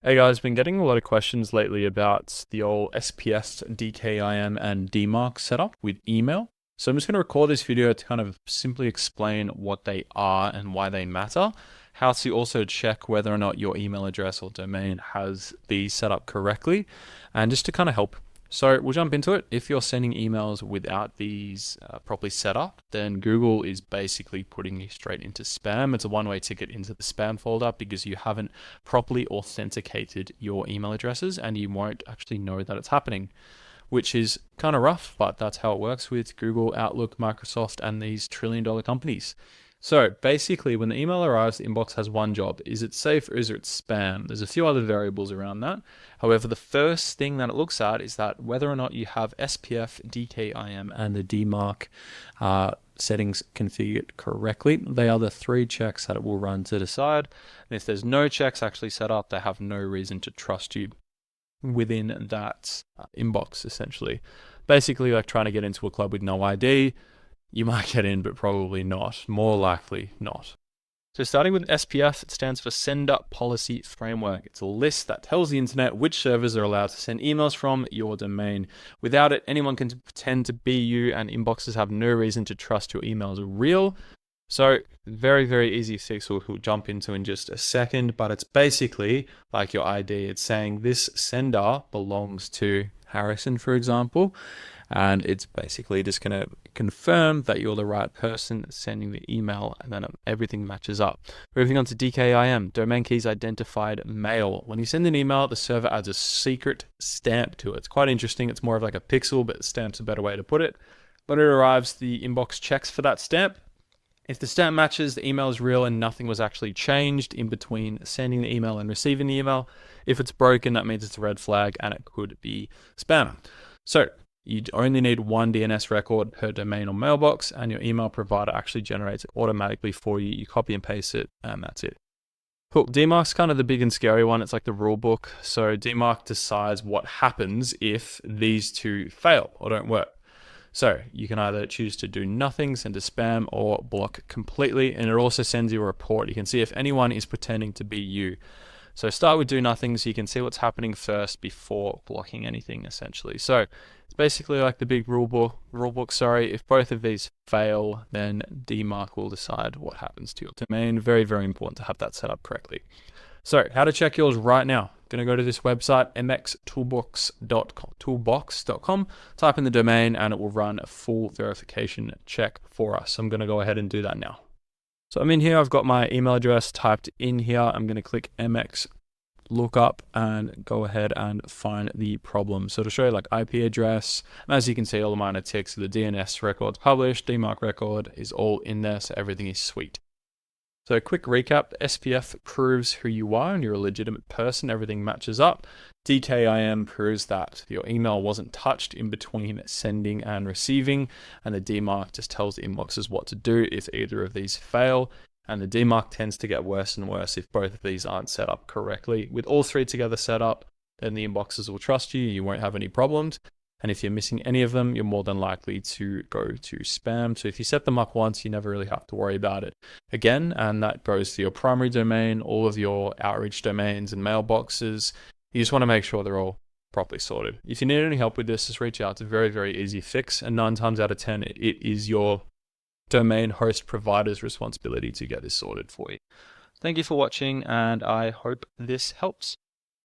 Hey guys, been getting a lot of questions lately about the old SPS, DKIM, and DMARC setup with email. So I'm just going to record this video to kind of simply explain what they are and why they matter, how to also check whether or not your email address or domain has these set up correctly, and just to kind of help. So we'll jump into it. If you're sending emails without these properly set up, then Google is basically putting you straight into spam. It's a one-way ticket into the spam folder because you haven't properly authenticated your email addresses and you won't actually know that it's happening, which is kind of rough, but that's how it works with Google, Outlook, Microsoft, and these trillion-dollar companies. So basically, when the email arrives, the inbox has one job. Is it safe or is it spam? There's a few other variables around that. However, the first thing that it looks at is that whether or not you have SPF, DKIM, and the DMARC settings configured correctly. They are the three checks that it will run to decide. And if there's no checks actually set up, they have no reason to trust you within that inbox, essentially. Basically, like trying to get into a club with no ID. You might get in, but probably not. More likely not. So starting with SPF, it stands for Sender Policy Framework. It's a list that tells the internet which servers are allowed to send emails from your domain. Without it, anyone can pretend to be you, and inboxes have no reason to trust your emails are real. So very, very easy fix we'll jump into in just a second, but it's basically like your ID. It's saying this sender belongs to Harrison, for example, and it's basically just going to confirm that you're the right person sending the email, and then everything matches up. Moving on to DKIM, domain keys identified mail. When you send an email, the server adds a secret stamp to it. It's quite interesting. It's more of like a pixel, but stamp's a better way to put it. When it arrives, the inbox checks for that stamp. If the stamp matches, the email is real and nothing was actually changed in between sending the email and receiving the email. If it's broken, that means it's a red flag and it could be spam. So you only need one DNS record per domain or mailbox, and your email provider actually generates it automatically for you. You copy and paste it, and that's it. Cool. DMARC's kind of the big and scary one. It's like the rule book. So DMARC decides what happens if these two fail or don't work. So you can either choose to do nothing, send to spam, or block completely. And it also sends you a report. You can see if anyone is pretending to be you. So start with do nothing so you can see what's happening first before blocking anything, essentially. So it's basically like the big rule book. If both of these fail, then DMARC will decide what happens to your domain. Very, very important to have that set up correctly. So how to check yours right now. Going to go to this website, mxtoolbox.com, type in the domain, and it will run a full verification check for us. So I'm going to go ahead and do that now. So I'm in here, I've got my email address typed in here. I'm going to click MX lookup and go ahead and find the problem. So to show you like IP address, and as you can see, all of mine are ticks. So the DNS record's published, DMARC record is all in there, so everything is sweet. So a quick recap, SPF proves who you are and you're a legitimate person, everything matches up. DKIM proves that your email wasn't touched in between sending and receiving, and the DMARC just tells the inboxes what to do if either of these fail, and the DMARC tends to get worse and worse if both of these aren't set up correctly. With all three together set up, then the inboxes will trust you, you won't have any problems. And if you're missing any of them, you're more than likely to go to spam. So if you set them up once, you never really have to worry about it again. And that goes to your primary domain, all of your outreach domains and mailboxes. You just want to make sure they're all properly sorted. If you need any help with this, just reach out. It's a very, very easy fix. And 9 times out of 10, it is your domain host provider's responsibility to get this sorted for you. Thank you for watching, and I hope this helps.